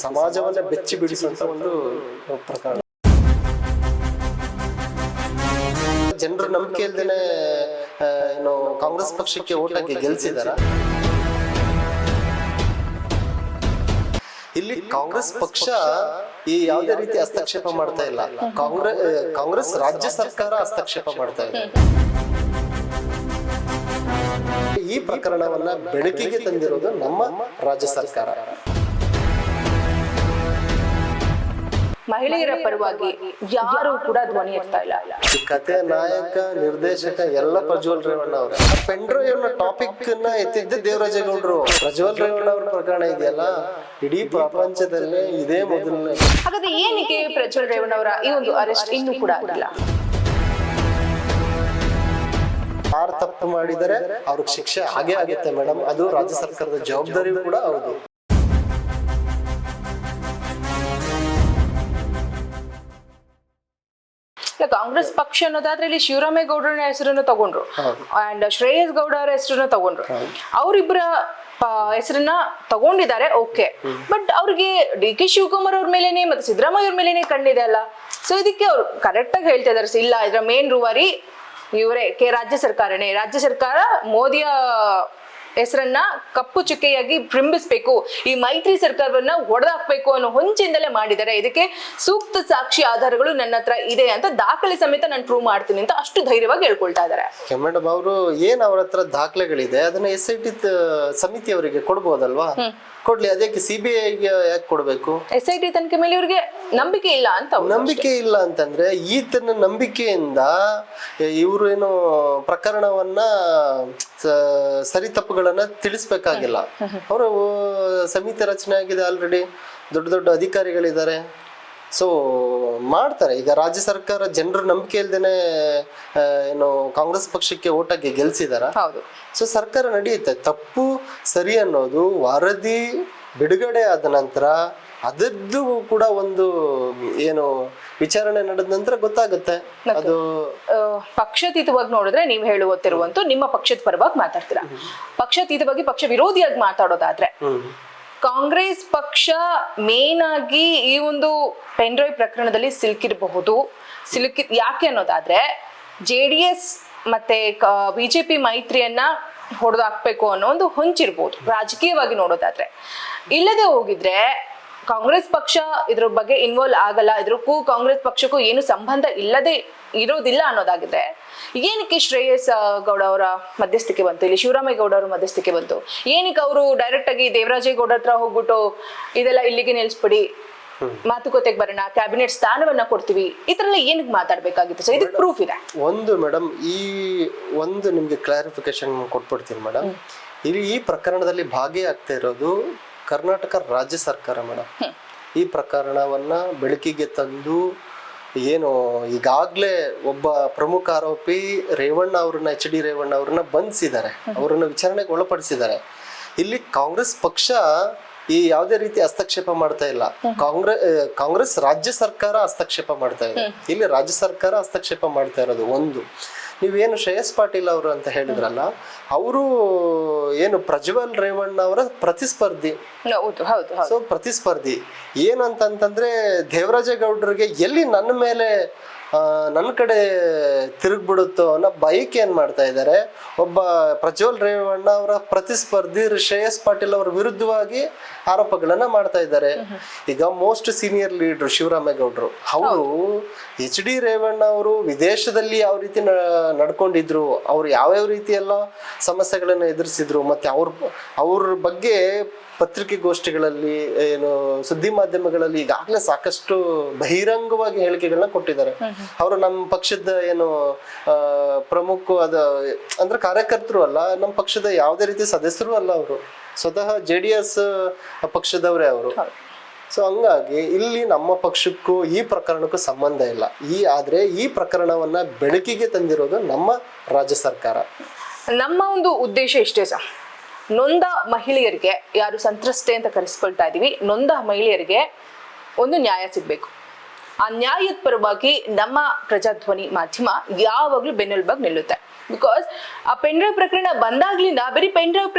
ಸಮಾಜವನ್ನ ಬೆಚ್ಚಿ ಬಿಡಿಸುವಂತ ಒಂದು ಪ್ರಕರಣ. ಜನರ ನಂಬಿಕೆ ಇಲ್ದೇನೆ ಏನು ಕಾಂಗ್ರೆಸ್ ಪಕ್ಷಕ್ಕೆ ಓಟ್ ಹಾಕಿ ಗೆಲ್ಸಿದಾರ. ಇಲ್ಲಿ ಕಾಂಗ್ರೆಸ್ ಪಕ್ಷ ಈ ಯಾವುದೇ ರೀತಿ ಹಸ್ತಕ್ಷೇಪ ಮಾಡ್ತಾ ಇಲ್ಲ. ಕಾಂಗ್ರೆಸ್ ರಾಜ್ಯ ಸರ್ಕಾರ ಹಸ್ತಕ್ಷೇಪ ಮಾಡ್ತಾ ಇದೆ. ಈ ಪ್ರಕರಣವನ್ನ ಬೆಳಕಿಗೆ ತಂದಿರೋದು ನಮ್ಮ ರಾಜ್ಯ ಸರ್ಕಾರ. ಮಹಿಳೆಯರ ಪರವಾಗಿ ಯಾರು ಕೂಡ ಧ್ವನಿ ಎತ್ತಾ ಇಲ್ಲ. ಈ ಕಥೆ ನಾಯಕ ನಿರ್ದೇಶಕ ಎಲ್ಲ ಪ್ರಜ್ವಲ್ ರೇವಣ್ಣ ಅವರು. ಪೆಂಡ್ರೈವ್ ಟಾಪಿಕ್ ನ ಎತ್ತಿದ್ದೆ ದೇವರಾಜೇಗೌಡರು. ಪ್ರಜ್ವಲ್ ರೇವಣ್ಣ ಅವ್ರ ಪ್ರಕರಣ ಇದೆಯಲ್ಲ, ಇಡೀ ಪ್ರಪಂಚದಲ್ಲೇ ಇದೇ ಮೊದಲನೇ. ಹಾಗಾದ್ರೆ ಏನಕ್ಕೆ ಪ್ರಜ್ವಲ್ ರೇವಣ್ಣ ಅವರ ಈ ಒಂದು ಅರೆಸ್ಟ್ ಇನ್ನೂ ಕೂಡ ಆಗಿಲ್ಲ? ಯಾರು ತಪ್ಪು ಮಾಡಿದರೆ ಅವ್ರಿಗೆ ಶಿಕ್ಷೆ ಹಾಗೆ ಆಗುತ್ತೆ ಮೇಡಮ್. ಅದು ರಾಜ್ಯ ಸರ್ಕಾರದ ಜವಾಬ್ದಾರಿ ಕೂಡ ಹೌದು. ಕಾಂಗ್ರೆಸ್ ಪಕ್ಷ ಅನ್ನೋದಾದ್ರೆ ಇಲ್ಲಿ ಶಿವರಾಮೇಗೌಡರ ಹೆಸರನ್ನು ತಗೊಂಡ್ರು ಅಂಡ್ ಶ್ರೇಯಸ್ ಗೌಡ ಅವರ ಹೆಸರನ್ನು ತಗೊಂಡ್ರು. ಅವರಿಬ್ಬರ ಹೆಸರನ್ನ ತಗೊಂಡಿದ್ದಾರೆ, ಓಕೆ. ಬಟ್ ಅವ್ರಿಗೆ ಡಿ ಕೆ ಶಿವಕುಮಾರ್ ಅವ್ರ ಮೇಲೇನೆ ಮತ್ತೆ ಸಿದ್ದರಾಮಯ್ಯ ಅವ್ರ ಮೇಲೇನೆ ಕಂಡಿದೆ ಅಲ್ಲ. ಸೊ ಇದಕ್ಕೆ ಅವ್ರು ಕರೆಕ್ಟ್ ಆಗಿ ಹೇಳ್ತಾ ಇದಾರೆ, ಇಲ್ಲ ಇದರ ಮೇನ್ ರೂವಾರಿ ಇವರೇ, ರಾಜ್ಯ ಸರ್ಕಾರನೇ. ರಾಜ್ಯ ಸರ್ಕಾರ ಮೋದಿಯ ಹೆಸರನ್ನ ಕಪ್ಪು ಚುಕ್ಕೆಯಾಗಿ ಬಿಂಬಿಸ್ಬೇಕು, ಈ ಮೈತ್ರಿ ಸರ್ಕಾರವನ್ನ ಹೊಡೆದಾಕ್ಬೇಕು ಅನ್ನೋ ಹೊಂಚಿಂದಲೇ ಮಾಡಿದ್ದಾರೆ. ಇದಕ್ಕೆ ಸೂಕ್ತ ಸಾಕ್ಷಿ ಆಧಾರಗಳು ನನ್ನ ಹತ್ರ ಇದೆ ಅಂತ ದಾಖಲೆ ಸಮೇತ ನಾನು ಪ್ರೂವ್ ಮಾಡ್ತೀನಿ ಅಂತ ಅಷ್ಟು ಧೈರ್ಯವಾಗಿ ಹೇಳ್ಕೊಳ್ತಾ ಇದ್ದಾರೆ. ಮೇಡಮ್ ಅವರು ಏನ್ ಅವ್ರ ಹತ್ರ ದಾಖಲೆಗಳಿದೆ ಅದನ್ನ SIT ಸಮಿತಿ ಅವರಿಗೆ ಕೊಡ್ಬೋದಲ್ವಾ? ಕೊಡ್ಲಿ. ಅದಕ್ಕೆ CBIಗೆ ಯಾಕೆ ಕೊಡ್ಬೇಕು? SIT ತನಿಖೆ ಮೇಲೆ ಇವ್ರಿಗೆ ನಂಬಿಕೆ ಇಲ್ಲ ಅಂತ. ನಂಬಿಕೆ ಇಲ್ಲ ಅಂತಂದ್ರೆ ಈತನ ನಂಬಿಕೆಯಿಂದ ಇವರು ಏನು ಪ್ರಕರಣವನ್ನ ಸರಿ ತಪ್ಪುಗಳನ್ನ ತಿಳಿಸ್ಬೇಕಾಗಿಲ್ಲ. ಅವರು ಸಮಿತಿ ರಚನೆ ಆಗಿದೆ ಆಲ್ರೆಡಿ, ದೊಡ್ಡ ದೊಡ್ಡ ಅಧಿಕಾರಿಗಳಿದ್ದಾರೆ. ಸೊ ಮಾಡ್ತಾರೆ. ಈಗ ರಾಜ್ಯ ಸರ್ಕಾರ ಜನರ ನಂಬಿಕೆ ಇಲ್ದೇನೆ ಏನು ಕಾಂಗ್ರೆಸ್ ಪಕ್ಷಕ್ಕೆ ಓಟ್ ಹಾಕಿ ಗೆಲ್ಸಿದಾರ. ಸೊ ಸರ್ಕಾರ ನಡೆಯುತ್ತೆ. ತಪ್ಪು ಸರಿ ಅನ್ನೋದು ವರದಿ ಬಿಡುಗಡೆ ಆದ ನಂತರ ಅದರದ್ದು ಕೂಡ ಒಂದು ಏನು ವಿಚಾರಣೆ ನಡೆದ ನಂತರ ಗೊತ್ತಾಗುತ್ತೆ. ಅದು ಪಕ್ಷಾತೀತವಾಗಿ ನೋಡಿದ್ರೆ ನೀವು ಹೇಳುತ್ತಿರುವಂತ ನಿಮ್ಮ ಪಕ್ಷದ ಪರವಾಗಿ ಮಾತಾಡ್ತೀರಾ. ಪಕ್ಷಾತೀತವಾಗಿ ಪಕ್ಷ ವಿರೋಧಿಯಾಗಿ ಮಾತಾಡೋದಾದ್ರೆ ಕಾಂಗ್ರೆಸ್ ಪಕ್ಷ ಮೇನ್ ಆಗಿ ಈ ಒಂದು ಪೆನ್ಡ್ರೈವ್ ಪ್ರಕರಣದಲ್ಲಿ ಸಿಲುಕಿರಬಹುದು. ಯಾಕೆ ಅನ್ನೋದಾದ್ರೆ JDS ಮತ್ತೆ ಬಿಜೆಪಿ ಮೈತ್ರಿಯನ್ನ ಹೊಡೆದಾಕ್ಬೇಕು ಅನ್ನೋ ಒಂದು ಹೊಂಚಿರ್ಬೋದು ರಾಜಕೀಯವಾಗಿ ನೋಡೋದಾದ್ರೆ. ಇಲ್ಲದೆ ಹೋಗಿದ್ರೆ ಕಾಂಗ್ರೆಸ್ ಪಕ್ಷ ಇದ್ರ ಬಗ್ಗೆ ಇನ್ವಾಲ್ವ್ ಆಗಲ್ಲ, ಇದ್ರಕ್ಕೂ ಕಾಂಗ್ರೆಸ್ ಪಕ್ಷಕ್ಕೂ ಏನು ಸಂಬಂಧ ಇರೋದಿಲ್ಲ ಅನ್ನೋದಾಗಿದೆ. ಏನಕ್ಕೆ ಶ್ರೇಯಸ್ ಗೌಡ ಅವರ ಮಧ್ಯಸ್ಥಿಕೆ ಬಂತು, ಇಲ್ಲಿ ಶಿವರಾಮೇಗೌಡ ಅವರ ಮಧ್ಯಸ್ಥಿಕೆ ಬಂತು? ಏನಕ್ಕೆ ಅವರು ಡೈರೆಕ್ಟ್ ಆಗಿ ದೇವರಾಜೇಗೌಡ ಹತ್ರ ಹೋಗ್ಬಿಟ್ಟು ಇದೆಲ್ಲ ಇಲ್ಲಿಗೆ ನಿಲ್ಸ್ಬಿಡಿ, ಮಾತುಕತೆಗೆ ಬರೋಣ, ಕ್ಯಾಬಿನೆಟ್ ಸ್ಥಾನವನ್ನ ಕೊಡ್ತೀವಿ, ಈ ತರ ಎಲ್ಲ ಏನಕ್ಕೆ ಮಾತಾಡ್ಬೇಕಾಗಿತ್ತು? ಸೊ ಇದಕ್ಕೆ ಪ್ರೂಫ್ ಇದೆ. ಒಂದು ಮೇಡಮ್, ಈ ಒಂದು ನಿಮ್ಗೆ ಕ್ಲಾರಿಫಿಕೇಶನ್ ಕೊಟ್ಬಿಡ್ತೀನಿ ಮೇಡಮ್. ಇಲ್ಲಿ ಈ ಪ್ರಕರಣದಲ್ಲಿ ಭಾಗಿಯಾಗ್ತಾ ಇರೋದು ಕರ್ನಾಟಕ ರಾಜ್ಯ ಸರ್ಕಾರ ಮೇಡಮ್. ಈ ಪ್ರಕರಣವನ್ನ ಬೆಳಕಿಗೆ ತಂದು ಏನು ಈಗಾಗ್ಲೇ ಒಬ್ಬ ಪ್ರಮುಖ ಆರೋಪಿ ರೇವಣ್ಣ ಅವ್ರನ್ನ HD ರೇವಣ್ಣ ಅವ್ರನ್ನ ಬಂಧಿಸಿದ್ದಾರೆ, ಅವರನ್ನ ವಿಚಾರಣೆಗೆ ಒಳಪಡಿಸಿದ್ದಾರೆ. ಇಲ್ಲಿ ಕಾಂಗ್ರೆಸ್ ಪಕ್ಷ ಈ ಯಾವುದೇ ರೀತಿ ಹಸ್ತಕ್ಷೇಪ ಮಾಡ್ತಾ ಇಲ್ಲ. ಕಾಂಗ್ರೆಸ್ ರಾಜ್ಯ ಸರ್ಕಾರ ಹಸ್ತಕ್ಷೇಪ ಮಾಡ್ತಾ ಇದೆ. ಇಲ್ಲಿ ರಾಜ್ಯ ಸರ್ಕಾರ ಹಸ್ತಕ್ಷೇಪ ಮಾಡ್ತಾ ಇರೋದು ಒಂದು. ನೀವೇನು ಶ್ರೇಯಸ್ ಪಾಟೀಲ್ ಅವರು ಅಂತ ಹೇಳಿದ್ರಲ್ಲ, ಅವರು ಏನು ಪ್ರಜ್ವಲ್ ರೇವಣ್ಣ ಅವರ ಪ್ರತಿಸ್ಪರ್ಧಿ. ಸೊ ಪ್ರತಿಸ್ಪರ್ಧಿ ಏನಂತಂದ್ರೆ ದೇವರಾಜೇಗೌಡರಿಗೆ ಎಲ್ಲಿ ನನ್ನ ಮೇಲೆ ನನ್ನ ಕಡೆ ತಿರುಗ್ಬಿಡುತ್ತೋ ಅನ್ನೋ ಬೈಕ್ ಏನ್ ಮಾಡ್ತಾ ಇದ್ದಾರೆ. ಒಬ್ಬ ಪ್ರಜ್ವಲ್ ರೇವಣ್ಣ ಅವರ ಪ್ರತಿಸ್ಪರ್ಧಿ ಶ್ರೇಯಸ್ ಪಾಟೀಲ್ ಅವರ ವಿರುದ್ಧವಾಗಿ ಆರೋಪಗಳನ್ನ ಮಾಡ್ತಾ ಇದ್ದಾರೆ. ಈಗ ಮೋಸ್ಟ್ ಸೀನಿಯರ್ ಲೀಡರ್ ಶಿವರಾಮೇಗೌಡರು ಅವರು HD ರೇವಣ್ಣ ಅವರು ವಿದೇಶದಲ್ಲಿ ಯಾವ ರೀತಿ ನಡ್ಕೊಂಡಿದ್ರು, ಅವ್ರು ಯಾವ್ಯಾವ ರೀತಿ ಎಲ್ಲ ಸಮಸ್ಯೆಗಳನ್ನ ಎದುರಿಸಿದ್ರು, ಮತ್ತೆ ಅವ್ರ ಬಗ್ಗೆ ಪತ್ರಿಕೆಗೋಷ್ಠಿಗಳಲ್ಲಿ ಏನು ಸುದ್ದಿ ಮಾಧ್ಯಮಗಳಲ್ಲಿ ಈಗಾಗಲೇ ಸಾಕಷ್ಟು ಬಹಿರಂಗವಾಗಿ ಹೇಳಿಕೆಗಳನ್ನ ಕೊಟ್ಟಿದ್ದಾರೆ. ಅವರು ನಮ್ಮ ಪಕ್ಷದ ಏನು ಪ್ರಮುಖ ಅಂದ್ರೆ ಕಾರ್ಯಕರ್ತರು ಅಲ್ಲ, ನಮ್ಮ ಪಕ್ಷದ ಯಾವುದೇ ರೀತಿ ಸದಸ್ಯರು ಅಲ್ಲ, ಅವರು ಸ್ವತಃ JDS ಪಕ್ಷದವರೇ ಅವರು. ಸೊ ಹಂಗಾಗಿ ಇಲ್ಲಿ ನಮ್ಮ ಪಕ್ಷಕ್ಕೂ ಈ ಪ್ರಕರಣಕ್ಕೂ ಸಂಬಂಧ ಇಲ್ಲ. ಆದ್ರೆ ಈ ಪ್ರಕರಣವನ್ನ ಬೆಳಕಿಗೆ ತಂದಿರೋದು ನಮ್ಮ ರಾಜ್ಯ ಸರ್ಕಾರ. ನಮ್ಮ ಒಂದು ಉದ್ದೇಶ ಇಷ್ಟೇ ಸರ್, ನೊಂದ ಮಹಿಳೆಯರಿಗೆ, ಯಾರು ಸಂತ್ರಸ್ತೆ ಅಂತ ಕರೆಸ್ಕೊಳ್ತಾ ಇದೀವಿ, ನೊಂದ ಮಹಿಳೆಯರಿಗೆ ಒಂದು ನ್ಯಾಯ ಸಿಗ್ಬೇಕು. ಆ ನ್ಯಾಯದ ಪರವಾಗಿ ನಮ್ಮ ಪ್ರಜಾಧ್ವನಿ ಮಾಧ್ಯಮ ಯಾವಾಗ್ಲೂ ಬೆನ್ನೆಲುಬಾಗಿ ನಿಲ್ಲುತ್ತೆ. ಬಿಕಾಸ್ ಆ ಪೆನ್ಡ್ರೈವ್ ಪ್ರಕರಣ ಬಂದಾಗ್ಲಿಂದ ಬರೀ ಪೆನ್ಡ್ರೈವ್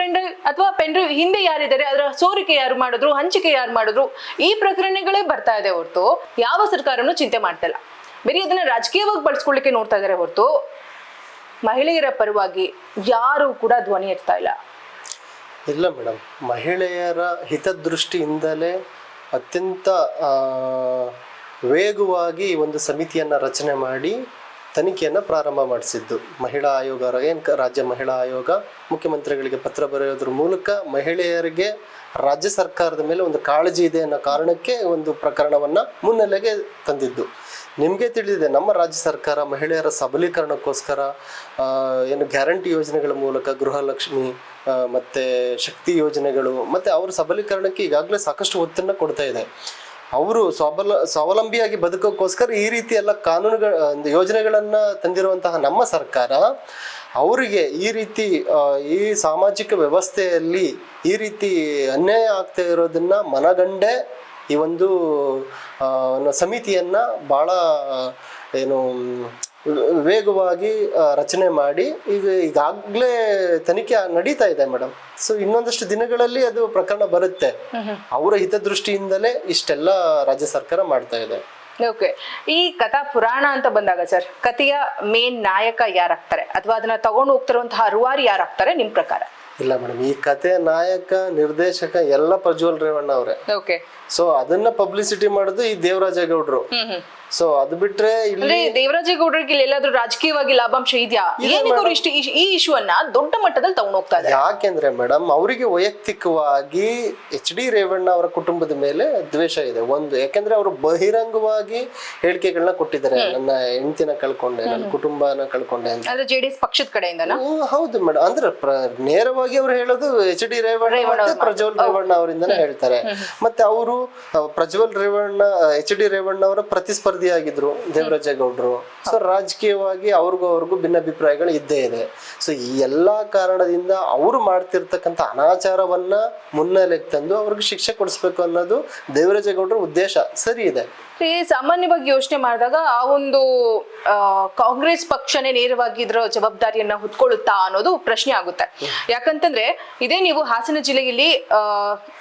ಅಥವಾ ಪೆನ್ಡ್ರೈವ್ ಹಿಂದೆ ಯಾರಿದ್ದಾರೆ, ಅದರ ಸೋರಿಕೆ ಯಾರು ಮಾಡಿದ್ರು, ಹಂಚಿಕೆ ಯಾರು ಮಾಡಿದ್ರು, ಈ ಪ್ರಕರಣಗಳೇ ಬರ್ತಾ ಇದೆ ಹೊರತು ಯಾವ ಸರ್ಕಾರನೂ ಚಿಂತೆ ಮಾಡ್ತಾ ಇಲ್ಲ. ಬರೀ ಅದನ್ನ ರಾಜಕೀಯವಾಗಿ ಬಳಸ್ಕೊಳ್ಳಿಕ್ಕೆ ನೋಡ್ತಾ ಇದಾರೆ ಹೊರತು ಮಹಿಳೆಯರ ಪರವಾಗಿ ಯಾರು ಕೂಡ ಧ್ವನಿ ಎತ್ತಾ ಇಲ್ಲ. ಇಲ್ಲ ಮೇಡಮ್, ಮಹಿಳೆಯರ ಹಿತದೃಷ್ಟಿಯಿಂದಲೇ ಅತ್ಯಂತ ವೇಗವಾಗಿ ಒಂದು ಸಮಿತಿಯನ್ನು ರಚನೆ ಮಾಡಿ ತನಿಖೆಯನ್ನು ಪ್ರಾರಂಭ ಮಾಡಿಸಿದ್ದು ಮಹಿಳಾ ಆಯೋಗ. ರಾಜ್ಯ ಮಹಿಳಾ ಆಯೋಗ ಮುಖ್ಯಮಂತ್ರಿಗಳಿಗೆ ಪತ್ರ ಬರೆಯೋದ್ರ ಮೂಲಕ ಮಹಿಳೆಯರಿಗೆ ರಾಜ್ಯ ಸರ್ಕಾರದ ಮೇಲೆ ಒಂದು ಕಾಳಜಿ ಇದೆ ಅನ್ನೋ ಕಾರಣಕ್ಕೆ ಒಂದು ಪ್ರಕರಣವನ್ನು ಮುನ್ನೆಲೆಗೆ ತಂದಿದ್ದು. ನಿಮಗೆ ತಿಳಿದಿದೆ, ನಮ್ಮ ರಾಜ್ಯ ಸರ್ಕಾರ ಮಹಿಳೆಯರ ಸಬಲೀಕರಣಕ್ಕೋಸ್ಕರ ಏನು ಗ್ಯಾರಂಟಿ ಯೋಜನೆಗಳ ಮೂಲಕ ಗೃಹಲಕ್ಷ್ಮಿ ಮತ್ತು ಶಕ್ತಿ ಯೋಜನೆಗಳು ಮತ್ತು ಅವ್ರ ಸಬಲೀಕರಣಕ್ಕೆ ಈಗಾಗಲೇ ಸಾಕಷ್ಟು ಒತ್ತನ್ನು ಕೊಡ್ತಾ ಇದೆ. ಅವರು ಸ್ವಾವಲಂಬಿಯಾಗಿ ಬದುಕೋಕ್ಕೋಸ್ಕರ ಈ ರೀತಿ ಎಲ್ಲ ಕಾನೂನುಗಳ ಯೋಜನೆಗಳನ್ನು ತಂದಿರುವಂತಹ ನಮ್ಮ ಸರ್ಕಾರ ಅವರಿಗೆ ಈ ರೀತಿ ಈ ಸಾಮಾಜಿಕ ವ್ಯವಸ್ಥೆಯಲ್ಲಿ ಈ ರೀತಿ ಅನ್ಯಾಯ ಆಗ್ತಾ ಇರೋದನ್ನ ಮನಗಂಡೇ ಈ ಒಂದು ಸಮಿತಿಯನ್ನ ಬಹಳ ಏನು ವೇಗವಾಗಿ ರಚನೆ ಮಾಡಿ ಈಗಾಗಲೇ ತನಿಖೆ ನಡೀತಾ ಇದೆ ಮೇಡಮ್. ಸೊ ಇನ್ನೊಂದಷ್ಟು ದಿನಗಳಲ್ಲಿ ಅದು ಪ್ರಕರಣ ಬರುತ್ತೆ. ಅವರ ಹಿತದೃಷ್ಟಿಯಿಂದಲೇ ಇಷ್ಟೆಲ್ಲ ರಾಜ್ಯ ಸರ್ಕಾರ ಮಾಡ್ತಾ ಇದೆ. ಓಕೆ, ಈ ಕಥಾ ಪುರಾಣ ಅಂತ ಬಂದಾಗ ಸರ್, ಕಥೆಯ ಮೇನ್ ನಾಯಕ ಯಾರಾಗ್ತಾರೆ ಅಥವಾ ಅದನ್ನ ತಗೊಂಡು ಹೋಗ್ತಿರುವಂತಹ ರೂವಾರಿ ಯಾರಾಗ್ತಾರೆ ನಿಮ್ ಪ್ರಕಾರ? ಇಲ್ಲ ಮೇಡಮ್, ಈ ಕಥೆಯ ನಾಯಕ ನಿರ್ದೇಶಕ ಎಲ್ಲ ಪ್ರಜ್ವಲ್ ರೇವಣ್ಣ ಅವರೇ. ಓಕೆ, ಸೊ ಅದನ್ನ ಪಬ್ಲಿಸಿಟಿ ಮಾಡೋದು ಈ ದೇವರಾಜೇಗೌಡರು. ಸೊ ಅದು ಬಿಟ್ರೆ ಇಲ್ಲಿ ದೇವರಾಜೇಗೌಡರಿಗೆ ಎಲ್ಲಾದ್ರೂ ರಾಜಕೀಯವಾಗಿ ಲಾಭಾಂಶ ಇದೆಯಾ? ಏನಕ್ಕೆ ಈ ಇಶ್ಯೂ ಅನ್ನ ದೊಡ್ಡ ಮಟ್ಟದಲ್ಲಿ ತಗೊಂಡು ಹೋಗ್ತಾ ಇದ್ದಾರೆ? ಯಾಕೆಂದ್ರೆ ಮೇಡಮ್, ಅವರಿಗೆ ವೈಯಕ್ತಿಕವಾಗಿ HD ರೇವಣ್ಣ ಅವರ ಕುಟುಂಬದ ಮೇಲೆ ದ್ವೇಷ ಇದೆ. ಒಂದು, ಯಾಕೆಂದ್ರೆ ಅವರು ಬಹಿರಂಗವಾಗಿ ಹೇಳಿಕೆಗಳನ್ನ ಕೊಟ್ಟಿದ್ದಾರೆ, ನನ್ನ ಹೆಂಡತಿನ ಕಳ್ಕೊಂಡೆ, ನನ್ನ ಕುಟುಂಬನ ಕಳ್ಕೊಂಡೆ ಅಂತ. ಅಂದ್ರೆ JDS ಪಕ್ಷದ ಕಡೆಯಿಂದ? ಹೌದು ಮೇಡಮ್. ಅಂದ್ರೆ ನೇರವಾಗಿ ಅವ್ರು ಹೇಳೋದು HD ರೇವಣ್ಣ ಮತ್ತೆ ಪ್ರಜ್ವಲ್ ರೇವಣ್ಣ ಅವರಿಂದನೇ ಹೇಳ್ತಾರೆ. ಮತ್ತೆ ಅವರು ಪ್ರಜ್ವಲ್ ರೇವಣ್ಣ HD ರೇವಣ್ಣ ಅವರ ಪ್ರತಿಸ್ಪರ್ಧಿಯಾಗಿದ್ರು ದೇವರಾಜೇಗೌಡರು. ಸೊ ರಾಜಕೀಯವಾಗಿ ಅವ್ರಿಗೂ ಭಿನ್ನಾಭಿಪ್ರಾಯಗಳು ಇದ್ದೇ ಇದೆ. ಸೊ ಈ ಎಲ್ಲಾ ಕಾರಣದಿಂದ ಅವರು ಮಾಡ್ತಿರ್ತಕ್ಕಂಥ ಅನಾಚಾರವನ್ನ ಮುನ್ನೆಲೆಗೆ ತಂದು ಅವ್ರಿಗೆ ಶಿಕ್ಷೆ ಕೊಡಿಸ್ಬೇಕು ಅನ್ನೋದು ದೇವರಾಜೇಗೌಡರ ಉದ್ದೇಶ. ಸರಿ ಇದೆ. ಸಾಮಾನ್ಯವಾಗಿ ಯೋಚನೆ ಮಾಡಿದಾಗ ಆ ಒಂದು ಕಾಂಗ್ರೆಸ್ ಪಕ್ಷನೇ ನೇರವಾಗಿ ಇದರ ಜವಾಬ್ದಾರಿಯನ್ನ ಹೊತ್ಕೊಳ್ಳುತ್ತಾ ಅನ್ನೋದು ಪ್ರಶ್ನೆ ಆಗುತ್ತೆ. ಯಾಕಂತಂದ್ರೆ ಇದೇ ನೀವು ಹಾಸನ ಜಿಲ್ಲೆಯಲ್ಲಿ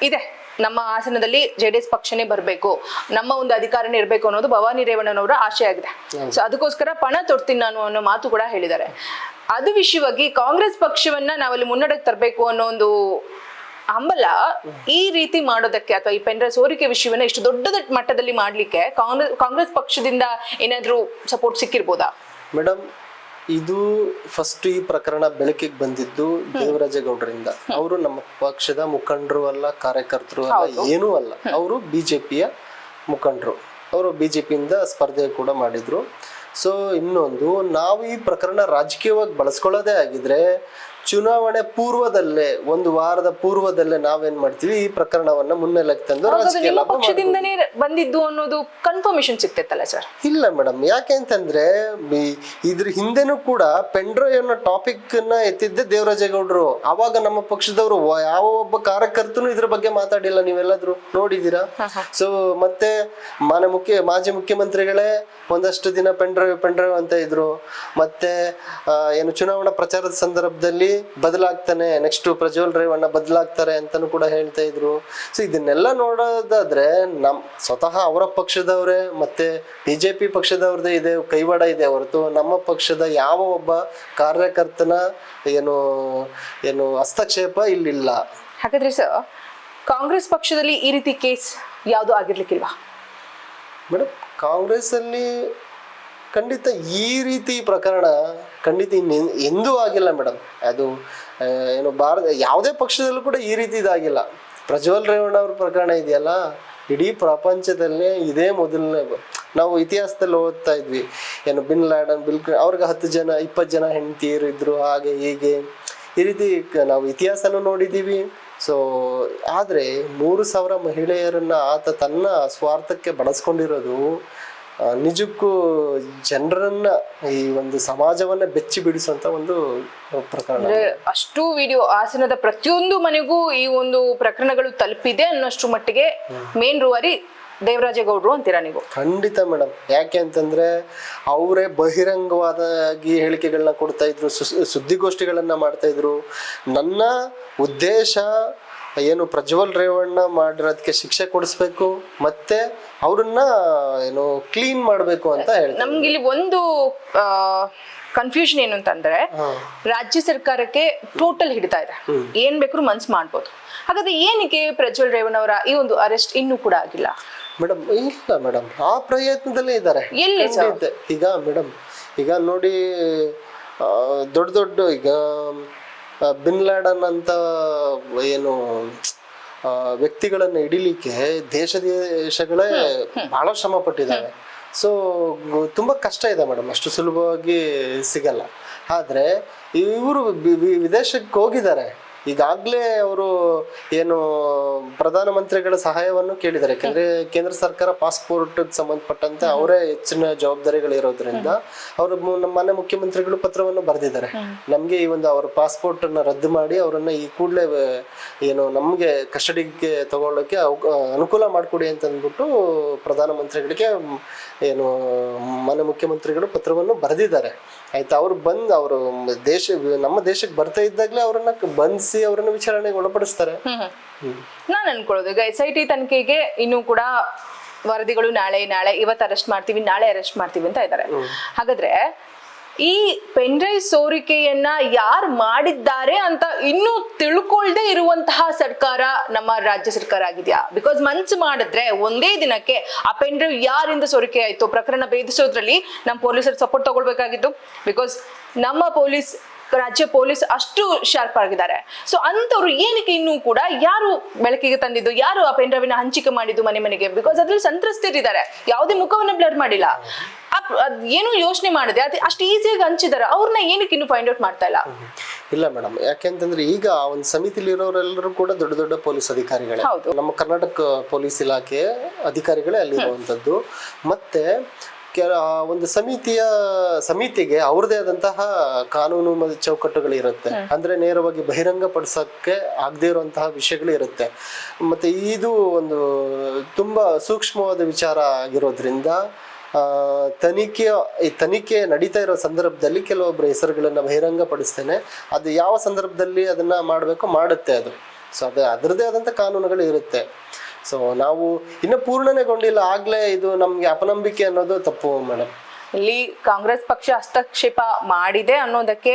ಇದೆ, ನಮ್ಮ ಹಾಸನದಲ್ಲಿ JDS ಪಕ್ಷನೇ ಬರಬೇಕು, ನಮ್ಮ ಒಂದು ಅಧಿಕಾರನೇ ಇರಬೇಕು ಅನ್ನೋದು ಭವಾನಿ ರೇವಣ್ಣನವರ ಆಶೆ ಆಗಿದೆ. ಸೊ ಅದಕ್ಕೋಸ್ಕರ ಪಣ ತೊಡ್ತೀನಿ ನಾನು ಅನ್ನೋ ಮಾತು ಕೂಡ ಹೇಳಿದ್ದಾರೆ. ಅದು ವಿಷಯವಾಗಿ ಕಾಂಗ್ರೆಸ್ ಪಕ್ಷವನ್ನ ನಾವಲ್ಲಿ ಮುನ್ನಡೆಗೆ ತರಬೇಕು ಅನ್ನೋ ಒಂದು ಹಂಬಲ ಈ ರೀತಿ ಮಾಡೋದಕ್ಕೆ ಅಥವಾ ಈ ಪೆನ್ಡ್ರೈವ್ ಸೋರಿಕೆ ವಿಷಯವನ್ನ ಇಷ್ಟು ದೊಡ್ಡ ಮಟ್ಟದಲ್ಲಿ ಮಾಡ್ಲಿಕ್ಕೆ ಕಾಂಗ್ರೆಸ್ ಪಕ್ಷದಿಂದ ಏನಾದ್ರೂ ಸಪೋರ್ಟ್ ಸಿಕ್ಕಿರ್ಬೋದಾ? ಮೇಡಮ್, ಇದು ಫಸ್ಟ್ ಈ ಪ್ರಕರಣ ಬೆಳಕಿಗೆ ಬಂದಿದ್ದು ದೇವರಾಜೇಗೌಡರಿಂದ. ಅವರು ನಮ್ಮ ಪಕ್ಷದ ಮುಖಂಡರು ಅಲ್ಲ, ಕಾರ್ಯಕರ್ತರು ಅಲ್ಲ, ಏನೂ ಅಲ್ಲ. ಅವರು BJPಯ ಮುಖಂಡರು. ಅವರು BJPಯಿಂದ ಸ್ಪರ್ಧೆ ಕೂಡ ಮಾಡಿದ್ರು. ಸೊ ಇನ್ನೊಂದು, ನಾವು ಈ ಪ್ರಕರಣ ರಾಜಕೀಯವಾಗಿ ಬಳಸ್ಕೊಳ್ಳೋದೇ ಆಗಿದ್ರೆ ಚುನಾವಣೆ ಪೂರ್ವದಲ್ಲೇ, ಒಂದು ವಾರದ ಪೂರ್ವದಲ್ಲೇ ನಾವೇನ್ ಮಾಡ್ತೀವಿ, ಈ ಪ್ರಕರಣವನ್ನ ಮುನ್ನೆಲೆಗೆ ತಂದು ರಾಜಕೀಯ ಪಕ್ಷದಿಂದನೇ ಬಂದಿದ್ದು ಅನ್ನೋದು ಕನ್ಫರ್ಮೇಶನ್ ಸಿಗ್ತೈತಲ್ಲ ಸರ್? ಇಲ್ಲ ಮೇಡಮ್, ಯಾಕೆ ಅಂತಂದ್ರೆ ಇದ್ರ ಹಿಂದೆನೂ ಕೂಡ ಪೆನ್ಡ್ರೈವ್ ಅನ್ನೋ ಟಾಪಿಕ್ ನ ಎತ್ತಿದ್ದೆ ದೇವರಾಜೇಗೌಡರು. ಅವಾಗ ನಮ್ಮ ಪಕ್ಷದವರು ಯಾವ ಒಬ್ಬ ಕಾರ್ಯಕರ್ತನು ಇದ್ರ ಬಗ್ಗೆ ಮಾತಾಡಿಲ್ಲ. ನೀವೆಲ್ಲಾದ್ರೂ ನೋಡಿದೀರಾ? ಸೊ ಮತ್ತೆ ಮಾಜಿ ಮುಖ್ಯಮಂತ್ರಿಗಳೇ ಒಂದಷ್ಟು ದಿನ ಪೆನ್ಡ್ರೈವ್ ಅಂತ ಇದ್ರು. ಮತ್ತೆ ಏನು ಚುನಾವಣಾ ಪ್ರಚಾರದ ಸಂದರ್ಭದಲ್ಲಿ ಬದಲಾಗ್ತಾನೆ, ನೆಕ್ಸ್ಟ್ ಪ್ರಜ್ವಲ್ ರೇವಣ್ಣ ಬದಲಾಗ್ತಾರೆ ಅಂತಾನು ಕೂಡ ಹೇಳ್ತಾ ಇದ್ರು. ಸೊ ಇದನ್ನೆಲ್ಲ ನೋಡೋದಾದ್ರೆ ಸ್ವತಃ ಅವರ ಪಕ್ಷದವರೇ ಮತ್ತೆ BJP ಪಕ್ಷದವ್ರದ್ದೇ ಇದೆ ಕೈವಾಡ ಇದೆ ಹೊರತು ನಮ್ಮ ಪಕ್ಷದ ಯಾವ ಒಬ್ಬ ಕಾರ್ಯಕರ್ತನ ಏನು ಹಸ್ತಕ್ಷೇಪ ಇಲ್ಲಿಲ್ಲ. ಹಾಗಾದ್ರೆ ಸರ್, ಕಾಂಗ್ರೆಸ್ ಪಕ್ಷದಲ್ಲಿ ಈ ರೀತಿ ಕೇಸ್ ಯಾವುದು ಆಗಿರ್ಲಿಕ್ಕಿಲ್ವಾ ಮೇಡಮ್? ಕಾಂಗ್ರೆಸ್ ಅಲ್ಲಿ ಖಂಡಿತ ಈ ರೀತಿ ಪ್ರಕರಣ ಖಂಡಿತ ಎಂದೂ ಆಗಿಲ್ಲ ಮೇಡಮ್. ಅದು ಏನು ಯಾವುದೇ ಪಕ್ಷದಲ್ಲೂ ಕೂಡ ಈ ರೀತಿ ಇದಾಗಿಲ್ಲ. ಪ್ರಜ್ವಲ್ ರೇವಣ್ಣ ಅವ್ರ ಪ್ರಕರಣ ಇದೆಯಲ್ಲ, ಇಡೀ ಪ್ರಪಂಚದಲ್ಲೇ ಇದೇ ಮೊದಲನೇ. ನಾವು ಇತಿಹಾಸದಲ್ಲಿ ಓದ್ತಾ ಇದ್ವಿ, ಏನು ಬಿನ್ ಲ್ಯಾಡನ್, ಅವ್ರಿಗೆ 10 ಜನ 20 ಜನ ಹೆಂಡತಿಯರು ಇದ್ರು, ಹಾಗೆ ಹೀಗೆ ಈ ರೀತಿ ನಾವು ಇತಿಹಾಸನೂ ನೋಡಿದ್ದೀವಿ. ಸೊ ಆದರೆ 3,000 ಮಹಿಳೆಯರನ್ನ ಆತ ತನ್ನ ಸ್ವಾರ್ಥಕ್ಕೆ ಬಳಸ್ಕೊಂಡಿರೋದು ನಿಜಕ್ಕೂ ಜನರನ್ನ, ಈ ಒಂದು ಸಮಾಜವನ್ನ ಬೆಚ್ಚಿ ಬಿಡಿಸುವಂತ ಒಂದು ಪ್ರಕರಣ. ಅಷ್ಟು ವಿಡಿಯೋ ಹಾಸನದ ಪ್ರತಿಯೊಂದು ಮನೆಗೂ ಈ ಒಂದು ಪ್ರಕರಣಗಳು ತಲುಪಿದೆ ಅನ್ನೋಷ್ಟು ಮಟ್ಟಿಗೆ ಮೇನ್ ರೂವಾರಿ ದೇವರಾಜೇಗೌಡರು ಅಂತೀರಾ ನೀವು? ಖಂಡಿತ ಮೇಡಮ್. ಯಾಕೆ ಅಂತಂದ್ರೆ ಅವರೇ ಬಹಿರಂಗವಾದಾಗಿ ಹೇಳಿಕೆಗಳನ್ನ ಕೊಡ್ತಾ ಇದ್ರು, ಸುದ್ದಿಗೋಷ್ಠಿಗಳನ್ನ ಮಾಡ್ತಾ ಇದ್ರು. ನನ್ನ ಉದ್ದೇಶ ಏನು ಪ್ರಜ್ವಲ್ ರೇವಣ್ಣ ಮಾಡಿರೋದಕ್ಕೆ ಶಿಕ್ಷೆ ಕೊಡಿಸ್ಬೇಕು, ಮತ್ತೆ ಅವ್ರನ್ನ ಏನು ಕ್ಲೀನ್ ಮಾಡ್ಬೇಕು ಅಂತ ಹೇಳ್ತಾರೆ. ನಮ್ಗೆ ಇಲ್ಲಿ ಒಂದು ಕನ್ಫ್ಯೂಷನ್ ಏನು ಅಂತಂದ್ರೆ, ರಾಜ್ಯ ಸರ್ಕಾರಕ್ಕೆ ಟೋಟಲ್ ಹಿಡಿತಾ ಇದೆ, ಏನ್ ಬೇಕಾದ್ರೂ ಮನ್ಸ್ ಮಾಡ್ಬೋದು. ಹಾಗಾದ್ರೆ ಏನಕ್ಕೆ ಪ್ರಜ್ವಲ್ ರೇವಣ್ಣ ಅವರ ಈ ಒಂದು ಅರೆಸ್ಟ್ ಇನ್ನೂ ಕೂಡ ಆಗಿಲ್ಲ? ಮೇಡಮ್ ಇಲ್ಲ ಮೇಡಮ್, ಆ ಪ್ರಯತ್ನದಲ್ಲೇ ಇದ್ದಾರೆ. ಈಗ ಮೇಡಮ್, ಈಗ ನೋಡಿ ದೊಡ್ಡ ಈಗ ಬಿನ್ ಲ್ಯಾಡನ್ ಅಂತ ಏನು ವ್ಯಕ್ತಿಗಳನ್ನ ಹಿಡಿಲಿಕ್ಕೆ ದೇಶಗಳೇ ಬಹಳ ಶ್ರಮ ಪಟ್ಟಿದ್ದಾವೆ. ಸೊ ತುಂಬಾ ಕಷ್ಟ ಇದೆ ಮೇಡಮ್, ಅಷ್ಟು ಸುಲಭವಾಗಿ ಸಿಗಲ್ಲ. ಆದ್ರೆ ಇವರು ವಿದೇಶಕ್ಕೆ ಹೋಗಿದ್ದಾರೆ. ಈಗಾಗಲೇ ಅವರು ಏನು ಪ್ರಧಾನಮಂತ್ರಿಗಳ ಸಹಾಯವನ್ನು ಕೇಳಿದ್ದಾರೆ. ಯಾಕಂದ್ರೆ ಕೇಂದ್ರ ಸರ್ಕಾರ ಪಾಸ್ಪೋರ್ಟ್ ಸಂಬಂಧಪಟ್ಟಂತೆ ಅವರೇ ಹೆಚ್ಚಿನ ಜವಾಬ್ದಾರಿಗಳಿರೋದ್ರಿಂದ ಅವರು ನಮ್ಮ ಮನೆ ಮುಖ್ಯಮಂತ್ರಿಗಳು ಪತ್ರವನ್ನು ಬರೆದಿದ್ದಾರೆ. ನಮ್ಗೆ ಈ ಒಂದು ಅವರ ಪಾಸ್ಪೋರ್ಟ್ ಅನ್ನ ರದ್ದು ಮಾಡಿ ಅವರನ್ನ ಈ ಕೂಡಲೇ ಏನು ನಮ್ಗೆ ಕಸ್ಟಡಿಗೆ ತಗೊಳ್ಳೋಕೆ ಅನುಕೂಲ ಮಾಡಿಕೊಡಿ ಅಂತ ಅಂದ್ಬಿಟ್ಟು ಪ್ರಧಾನಮಂತ್ರಿಗಳಿಗೆ ಏನು ಮನೆ ಮುಖ್ಯಮಂತ್ರಿಗಳು ಪತ್ರವನ್ನು ಬರೆದಿದ್ದಾರೆ. ಆಯ್ತಾ, ಅವ್ರು ಬಂದು ಅವರು ನಮ್ಮ ದೇಶಕ್ಕೆ ಬರ್ತಾ ಇದ್ದಾಗಲೇ ಅವ್ರನ್ನ ಬಂಧಿಸಿ ಅವರನ್ನ ವಿಚಾರಣೆಗೆ ಒಳಪಡಿಸ್ತಾರೆ. ನಾನು ಅನ್ಕೊಳ್ಳೋದು ಈಗ SIT ತನಿಖೆಗೆ ಇನ್ನೂ ಕೂಡ ವರದಿಗಳು ನಾಳೆ ಇವತ್ತು ಅರೆಸ್ಟ್ ಮಾಡ್ತೀವಿ, ನಾಳೆ ಅರೆಸ್ಟ್ ಮಾಡ್ತೀವಿ ಅಂತ ಇದ್ದಾರೆ. ಹಾಗಾದ್ರೆ ಈ ಪೆನ್ಡ್ರೈವ್ ಸೋರಿಕೆಯನ್ನ ಯಾರು ಮಾಡಿದ್ದಾರೆ ಅಂತ ಇನ್ನೂ ತಿಳ್ಕೊಳ್ದೆ ಇರುವಂತಹ ಸರ್ಕಾರ ನಮ್ಮ ರಾಜ್ಯ ಸರ್ಕಾರ ಆಗಿದೆಯಾ? ಬಿಕಾಸ್ ಮನ್ಸು ಮಾಡಿದ್ರೆ ಒಂದೇ ದಿನಕ್ಕೆ ಆ ಪೆನ್ಡ್ರೈವ್ ಯಾರಿಂದ ಸೋರಿಕೆ ಆಯ್ತು ಪ್ರಕರಣ ಭೇದಿಸೋದ್ರಲ್ಲಿ ನಮ್ಮ ಪೊಲೀಸರು ಸಪೋರ್ಟ್ ತಗೊಳ್ಬೇಕಾಗಿತ್ತು. ಬಿಕಾಸ್ ನಮ್ಮ ರಾಜ್ಯ ಪೊಲೀಸ್ ಅಷ್ಟು ಶಾರ್ಪ್ ಆಗಿದ್ದಾರೆ. ಸೊ ಅಂತವ್ರು ಏನಕ್ಕೆ ಇನ್ನೂ ಕೂಡ ಯಾರು ಬೆಳಕಿಗೆ ತಂದಿದ್ದು, ಯಾರು ಆ ಪೆನ್ಡ್ರೈವಿನ ಹಂಚಿಕೆ ಮಾಡಿದ್ದು ಮನೆಗೆ? ಬಿಕಾಸ್ ಅದ್ರಲ್ಲಿ ಸಂತ್ರಸ್ತರಿದ್ದಾರೆ, ಯಾವುದೇ ಮುಖವನ್ನ ಬ್ಲರ್ ಮಾಡಿಲ್ಲ, ಏನು ಯೋಚನೆ ಮಾಡಿದೆ ಅಷ್ಟು ಈಸಿಯಾಗಿ ಹಂಚಿದಾರೆ. ಅವ್ರನ್ನ ಏನಕ್ಕೆ ಇನ್ನು ಫೈಂಡ್ ಔಟ್ ಮಾಡ್ತಾ ಇಲ್ಲ? ಇಲ್ಲ ಮೇಡಮ್, ಯಾಕೆಂತಂದ್ರೆ ಈಗ ಒಂದು ಸಮಿತಿಲಿ ಇರೋರೆಲ್ಲರೂ ಕೂಡ ದೊಡ್ಡ ಪೊಲೀಸ್ ಅಧಿಕಾರಿಗಳೇ, ನಮ್ಮ ಕರ್ನಾಟಕ ಪೊಲೀಸ್ ಇಲಾಖೆ ಅಧಿಕಾರಿಗಳೇ ಅಲ್ಲಿರುವಂತದ್ದು. ಮತ್ತೆ ಒಂದು ಸಮಿತಿಗೆ ಅವ್ರದೇ ಆದಂತಹ ಕಾನೂನು ಚೌಕಟ್ಟುಗಳು ಇರುತ್ತೆ. ಅಂದ್ರೆ ನೇರವಾಗಿ ಬಹಿರಂಗ ಪಡಿಸಕ್ಕೆ ಆಗದೆ ಇರುವಂತಹ ವಿಷಯಗಳು ಇರುತ್ತೆ. ಮತ್ತೆ ಇದು ಒಂದು ತುಂಬಾ ಸೂಕ್ಷ್ಮವಾದ ವಿಚಾರ ಆಗಿರೋದ್ರಿಂದ ತನಿಖೆ ನಡೀತಾ ಇರೋ ಸಂದರ್ಭದಲ್ಲಿ ಕೆಲವೊಬ್ಬರ ಹೆಸರುಗಳನ್ನ ಬಹಿರಂಗ ಪಡಿಸ್ತೇನೆ. ಅದು ಯಾವ ಸಂದರ್ಭದಲ್ಲಿ ಅದನ್ನ ಮಾಡಬೇಕೋ ಮಾಡುತ್ತೆ ಅದು. ಸೊ ಅದರದೇ ಆದಂತ ಕಾನೂನುಗಳು ಇರುತ್ತೆ. ಸೊ ನಾವು ಇನ್ನು ಪೂರ್ಣನೆಗೊಂಡಿಲ್ಲ, ಆಗ್ಲೇ ಇದು ನಮ್ಗೆ ಅಪನಂಬಿಕೆ ಅನ್ನೋದು ತಪ್ಪು ಮೇಡಮ್. ಇಲ್ಲಿ ಕಾಂಗ್ರೆಸ್ ಪಕ್ಷ ಹಸ್ತಕ್ಷೇಪ ಮಾಡಿದೆ ಅನ್ನೋದಕ್ಕೆ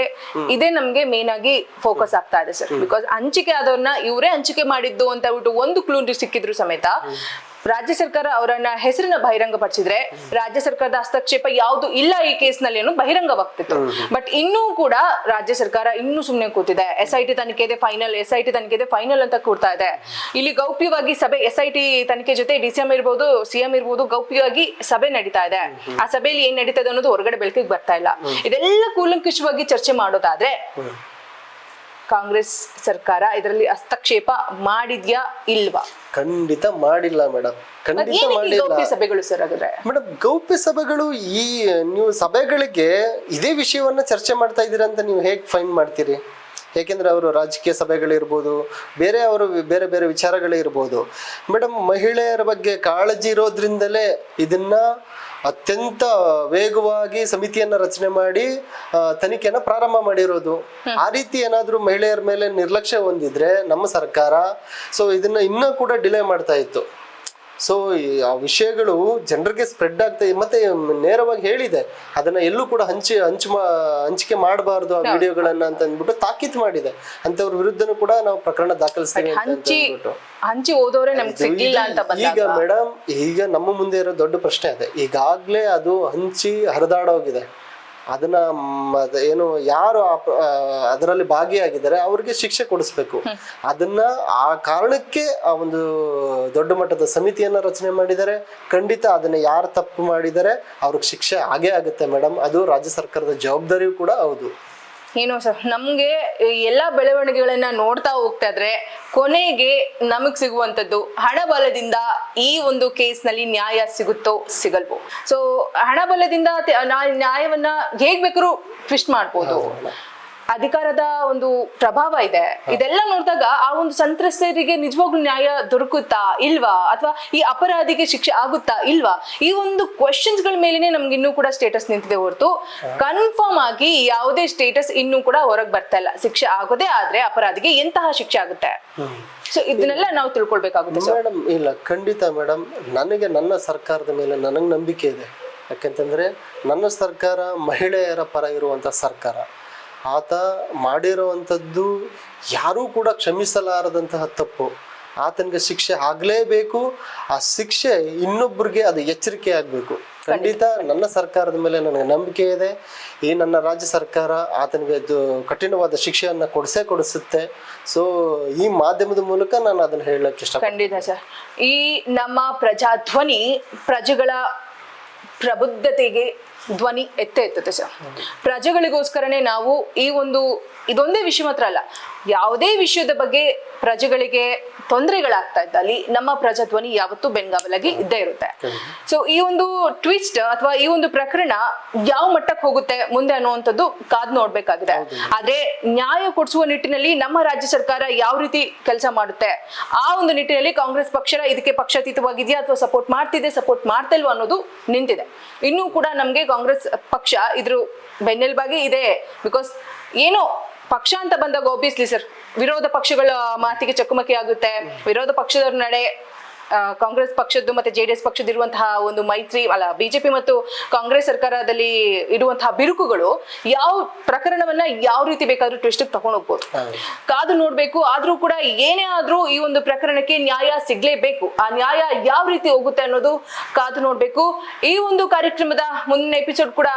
ಇದೇ ನಮ್ಗೆ ಮೇನ್ ಆಗಿ ಫೋಕಸ್ ಆಗ್ತಾ ಇದೆ ಸರ್. ಬಿಕಾಸ್ ಹಂಚಿಕೆ ಆದವ್ರನ್ನ ಇವರೇ ಹಂಚಿಕೆ ಮಾಡಿದ್ದು ಅಂತ ಹೇಳ್ಬಿಟ್ಟು ಒಂದು ಕ್ಲೂ ಸಿಕ್ಕಿದ್ರು ಸಮೇತ ರಾಜ್ಯ ಸರ್ಕಾರ ಅವರನ್ನ ಹೆಸರನ್ನ ಬಹಿರಂಗ ಪಡಿಸಿದ್ರೆ ರಾಜ್ಯ ಸರ್ಕಾರದ ಹಸ್ತಕ್ಷೇಪ ಯಾವುದು ಇಲ್ಲ ಈ ಕೇಸ್ ನಲ್ಲಿ ಏನು ಬಹಿರಂಗವಾಗ್ತಿತ್ತು. ಬಟ್ ಇನ್ನೂ ಕೂಡ ರಾಜ್ಯ ಸರ್ಕಾರ ಇನ್ನೂ ಸುಮ್ನೆ ಕೂತಿದೆ. SIT ತನಿಖೆ ಇದೆ ಫೈನಲ್ ಅಂತ ಕೂರ್ತಾ ಇದೆ. ಇಲ್ಲಿ ಗೌಪ್ಯವಾಗಿ ಸಭೆ SIT ತನಿಖೆ ಜೊತೆ DCM ಇರ್ಬೋದು, CM ಇರ್ಬೋದು, ಗೌಪ್ಯವಾಗಿ ಸಭೆ ನಡೀತಾ ಇದೆ. ಆ ಸಭೆಯಲ್ಲಿ ಏನ್ ನಡೀತಾ ಇದೆ ಅನ್ನೋದು ಹೊರಗಡೆ ಬೆಳಕಿಗೆ ಬರ್ತಾ ಇಲ್ಲ. ಇದೆಲ್ಲ ಕೂಲಂಕುಷವಾಗಿ ಚರ್ಚೆ ಮಾಡೋದಾದ್ರೆ ಕಾಂಗ್ರೆಸ್ ಸರ್ಕಾರ ಇದರಲ್ಲಿ ಹಸ್ತಕ್ಷೇಪ ಮಾಡಿದ್ಯಾ ಇಲ್ವಾ? ಖಂಡಿತ ಮಾಡಿಲ್ಲ ಮೇಡಮ್, ಖಂಡಿತ ಮಾಡಿಲ್ಲ. ಗೌಪ್ಯ ಸಭೆಗಳು ಸರ್ ಹಾಗಾದ್ರೆ ಮೇಡಮ್, ಗೌಪ್ಯ ಸಭೆಗಳು ನೀವು ಸಭೆಗಳಿಗೆ ಇದೇ ವಿಷಯವನ್ನ ಚರ್ಚೆ ಮಾಡ್ತಾ ಇದ್ದೀರಾ ಅಂತ ನೀವು ಹೇಗೆ ಫೈಂಡ್ ಮಾಡ್ತೀರಿ? ಯಾಕೆಂದ್ರೆ ಅವರು ರಾಜಕೀಯ ಸಭೆಗಳಿರ್ಬೋದು, ಬೇರೆ ಬೇರೆ ವಿಚಾರಗಳೇ ಇರ್ಬೋದು ಮೇಡಮ್. ಮಹಿಳೆಯರ ಬಗ್ಗೆ ಕಾಳಜಿ ಇರೋದ್ರಿಂದಲೇ ಇದನ್ನ ಅತ್ಯಂತ ವೇಗವಾಗಿ ಸಮಿತಿಯನ್ನ ರಚನೆ ಮಾಡಿ ತನಿಖೆಯನ್ನ ಪ್ರಾರಂಭ ಮಾಡಿರೋದು. ಆ ರೀತಿ ಏನಾದ್ರೂ ಮಹಿಳೆಯರ ಮೇಲೆ ನಿರ್ಲಕ್ಷ್ಯ ಹೊಂದಿದ್ರೆ ನಮ್ಮ ಸರ್ಕಾರ ಇದನ್ನ ಇನ್ನೂ ಕೂಡ ಡಿಲೇ ಮಾಡ್ತಾ ಇತ್ತು. ಆ ವಿಷಯಗಳು ಜನರಿಗೆ ಸ್ಪ್ರೆಡ್ ಆಗ್ತಾ ಮತ್ತೆ ನೇರವಾಗಿ ಹೇಳಿದೆ, ಅದನ್ನ ಎಲ್ಲೂ ಕೂಡ ಹಂಚಿಕೆ ಮಾಡಬಾರ್ದು ಆ ವಿಡಿಯೋಗಳನ್ನ ಅಂತ ಅಂದ್ಬಿಟ್ಟು ತಾಕೀತು ಮಾಡಿದೆ. ಅಂತವ್ರ ವಿರುದ್ಧನೂ ಕೂಡ ನಾವು ಪ್ರಕರಣ ದಾಖಲಿಸ್ತೀವಿ ಅಂತ ಹಂಚಿ ಓದೋರೆ ನಮ್ಗೆ ಸಿಗ್ಲಿಲ್ಲ ಅಂತ ಬಂದಾಗ ಈಗ ಮೇಡಮ್, ಈಗ ನಮ್ಮ ಮುಂದೆ ಇರೋ ದೊಡ್ಡ ಪ್ರಶ್ನೆ ಅದೇ. ಈಗಾಗ್ಲೇ ಅದು ಹಂಚಿ ಹರಿದಾಡೋಗಿದೆ. ಅದನ್ನ ಏನು ಯಾರು ಅದರಲ್ಲಿ ಭಾಗಿಯಾಗಿದ್ದಾರೆ ಅವ್ರಿಗೆ ಶಿಕ್ಷೆ ಕೊಡಿಸ್ಬೇಕು. ಅದನ್ನ ಆ ಕಾರಣಕ್ಕೆ ಆ ಒಂದು ದೊಡ್ಡ ಮಟ್ಟದ ಸಮಿತಿಯನ್ನ ರಚನೆ ಮಾಡಿದ್ದಾರೆ. ಖಂಡಿತ ಅದನ್ನ ಯಾರು ತಪ್ಪು ಮಾಡಿದ್ದಾರೆ ಅವ್ರಿಗೆ ಶಿಕ್ಷೆ ಆಗೇ ಆಗುತ್ತೆ ಮೇಡಮ್. ಅದು ರಾಜ್ಯ ಸರ್ಕಾರದ ಜವಾಬ್ದಾರಿಯೂ ಕೂಡ ಹೌದು. ಏನು ಸರ್, ನಮ್ಗೆ ಎಲ್ಲಾ ಬೆಳವಣಿಗೆಗಳನ್ನ ನೋಡ್ತಾ ಹೋಗ್ತಾ ಇದ್ರೆ ಕೊನೆಗೆ ನಮಗ್ ಸಿಗುವಂತದ್ದು ಹಣಬಲದಿಂದ ಈ ಒಂದು ಕೇಸ್ ನಲ್ಲಿ ನ್ಯಾಯ ಸಿಗುತ್ತೋ ಸಿಗಲ್ವೋ. ಸೊ ಹಣಬಲದಿಂದ ನ್ಯಾಯವನ್ನ ಹೇಗ್ ಬೇಕಾದ್ರೂ ಟ್ವಿಸ್ಟ್ ಮಾಡ್ಬೋದು. ಅಧಿಕಾರದ ಒಂದು ಪ್ರಭಾವ ಇದೆ. ಇದೆಲ್ಲ ನೋಡಿದಾಗ ಆ ಒಂದು ಸಂತ್ರಸ್ತರಿಗೆ ನಿಜವಾಗ್ಲೂ ನ್ಯಾಯ ದೊರಕುತ್ತಾ ಇಲ್ವಾ, ಅಥವಾ ಈ ಅಪರಾಧಿಗೆ ಶಿಕ್ಷೆ ಆಗುತ್ತಾ ಇಲ್ವಾ, ಈ ಒಂದು ಕ್ವೆಶನ್ಸ್ ಗಳ ಮೇಲೆನೆ ನಮ್ಗೆ ಇನ್ನೂ ಕೂಡ ಸ್ಟೇಟಸ್ ನಿಂತಿದೆ ಹೊರತು ಕನ್ಫರ್ಮ್ ಆಗಿ ಯಾವುದೇ ಸ್ಟೇಟಸ್ ಇನ್ನೂ ಕೂಡ ಹೊರಗೆ ಬರ್ತಾ ಇಲ್ಲ. ಶಿಕ್ಷೆ ಆಗೋದೇ ಆದ್ರೆ ಅಪರಾಧಿಗೆ ಎಂತಹ ಶಿಕ್ಷೆ ಆಗುತ್ತೆ, ಸೊ ಇದನ್ನೆಲ್ಲ ನಾವು ತಿಳ್ಕೊಳ್ಬೇಕಾಗುತ್ತೆ ಸರ್. ಮೇಡಮ್ ಇಲ್ಲ, ಖಂಡಿತ ಮೇಡಮ್, ನನಗೆ ನನ್ನ ಸರ್ಕಾರದ ಮೇಲೆ ನನಗೆ ನಂಬಿಕೆ ಇದೆ. ಯಾಕೆಂತಂದ್ರೆ ನನ್ನ ಸರ್ಕಾರ ಮಹಿಳೆಯರ ಪರ ಇರುವಂತ ಸರ್ಕಾರ. ಆತ ಮಾಡಿರುವಂಥದ್ದು ಯಾರೂ ಕೂಡ ಕ್ಷಮಿಸಲಾರದಂತಹ ತಪ್ಪು. ಆತನಿಗೆ ಶಿಕ್ಷೆ ಆಗಲೇಬೇಕು. ಆ ಶಿಕ್ಷೆ ಇನ್ನೊಬ್ಬರಿಗೆ ಅದು ಎಚ್ಚರಿಕೆ ಆಗಬೇಕು. ಖಂಡಿತ ನನ್ನ ಸರ್ಕಾರದ ಮೇಲೆ ನನಗೆ ನಂಬಿಕೆ ಇದೆ. ಈ ನನ್ನ ರಾಜ್ಯ ಸರ್ಕಾರ ಆತನಿಗೆ ಕಠಿಣವಾದ ಶಿಕ್ಷೆಯನ್ನು ಕೊಡಿಸುತ್ತೆ. ಸೊ ಈ ಮಾಧ್ಯಮದ ಮೂಲಕ ನಾನು ಅದನ್ನು ಹೇಳಕ್ಕೆ ಇಷ್ಟ. ಖಂಡಿತ ಸರ್. ಈ ನಮ್ಮ ಪ್ರಜಾಧ್ವನಿ ಪ್ರಜೆಗಳ ಪ್ರಬುದ್ಧತೆಗೆ ಧ್ವನಿ ಎತ್ತುತ್ತೆ ಸರ್. ಪ್ರಜೆಗಳಿಗೋಸ್ಕರನೇ ನಾವು ಈ ಒಂದು ಇದೊಂದೇ ವಿಷಯ ಮಾತ್ರ ಅಲ್ಲ, ಯಾವುದೇ ವಿಷಯದ ಬಗ್ಗೆ ಪ್ರಜೆಗಳಿಗೆ ತೊಂದರೆಗಳಾಗ್ತಾ ಇದ್ದಲ್ಲಿ ನಮ್ಮ ಪ್ರಜಾಧ್ವನಿ ಯಾವತ್ತೂ ಬೆಂಗಾವಲಾಗಿ ಇದ್ದೇ ಇರುತ್ತೆ. ಸೊ ಈ ಒಂದು ಟ್ವಿಸ್ಟ್ ಅಥವಾ ಈ ಒಂದು ಪ್ರಕರಣ ಯಾವ ಮಟ್ಟಕ್ಕೆ ಹೋಗುತ್ತೆ ಮುಂದೆ ಅನ್ನುವಂಥದ್ದು ಕಾದ್ ನೋಡ್ಬೇಕಾಗಿದೆ. ಆದ್ರೆ ನ್ಯಾಯ ಕೊಡಿಸುವ ನಿಟ್ಟಿನಲ್ಲಿ ನಮ್ಮ ರಾಜ್ಯ ಸರ್ಕಾರ ಯಾವ ರೀತಿ ಕೆಲಸ ಮಾಡುತ್ತೆ, ಆ ಒಂದು ನಿಟ್ಟಿನಲ್ಲಿ ಕಾಂಗ್ರೆಸ್ ಪಕ್ಷ ಇದಕ್ಕೆ ಪಕ್ಷಾತೀತವಾಗಿದೆಯಾ ಅಥವಾ ಸಪೋರ್ಟ್ ಮಾಡ್ತಿದೆ, ಸಪೋರ್ಟ್ ಮಾಡ್ತಾ ಇಲ್ವಾ ಅನ್ನೋದು ನಿಂತಿದೆ. ಇನ್ನೂ ಕೂಡ ನಮ್ಗೆ ಕಾಂಗ್ರೆಸ್ ಪಕ್ಷ ಇದ್ರ ಬೆನ್ನೆಲುಬಾಗಿ ಇದೆ. ಬಿಕಾಸ್ ಏನೋ ಪಕ್ಷ ಅಂತ ಬಂದಾಗ ಒಬ್ವಿಯಸ್ಲಿ ಸರ್ ವಿರೋಧ ಪಕ್ಷಗಳ ಮಾತಿಗೆ ಚಕಮಕಿ ಆಗುತ್ತೆ. ವಿರೋಧ ಪಕ್ಷದವ್ರ ನಡೆ, ಕಾಂಗ್ರೆಸ್ ಪಕ್ಷದ್ದು ಮತ್ತೆ JDS ಪಕ್ಷದ ಇರುವಂತಹ ಒಂದು ಮೈತ್ರಿ ಅಲ್ಲ, ಬಿಜೆಪಿ ಮತ್ತು ಕಾಂಗ್ರೆಸ್ ಸರ್ಕಾರದಲ್ಲಿ ಇರುವಂತಹ ಬಿರುಕುಗಳು ಯಾವ ಪ್ರಕರಣವನ್ನ ಯಾವ ರೀತಿ ಬೇಕಾದ್ರೂ ಟ್ವಿಸ್ಟ್ ತಗೊಂಡು ಹೋಗ್ಬೋದು. ಕಾದು ನೋಡ್ಬೇಕು. ಆದ್ರೂ ಕೂಡ ಏನೇ ಆದ್ರೂ ಈ ಒಂದು ಪ್ರಕರಣಕ್ಕೆ ನ್ಯಾಯ ಸಿಗ್ಲೇಬೇಕು. ಆ ನ್ಯಾಯ ಯಾವ ರೀತಿ ಹೋಗುತ್ತೆ ಅನ್ನೋದು ಕಾದು ನೋಡ್ಬೇಕು. ಈ ಒಂದು ಕಾರ್ಯಕ್ರಮದ ಮುಂದಿನ ಎಪಿಸೋಡ್ ಕೂಡ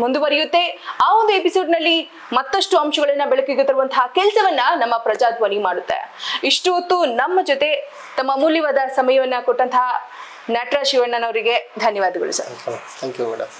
ಮುಂದುವರಿಯುತ್ತೆ. ಆ ಒಂದು ಎಪಿಸೋಡ್ ನಲ್ಲಿ ಮತ್ತಷ್ಟು ಅಂಶಗಳನ್ನ ಬೆಳಕಿಗೆ ತರುವಂತಹ ಕೆಲಸವನ್ನ ನಮ್ಮ ಪ್ರಜಾಧ್ವನಿ ಮಾಡುತ್ತೆ. ಇಷ್ಟು ಹೊತ್ತು ನಮ್ಮ ಜೊತೆ ತಮ್ಮ ಮೂಲ್ಯವಾದ ಸಮಯವನ್ನ ಕೊಟ್ಟಂತಹ ನಟರಾಜ್ ಶಿವಣ್ಣನವರಿಗೆ ಧನ್ಯವಾದಗಳು ಸರ್. Thank you madam.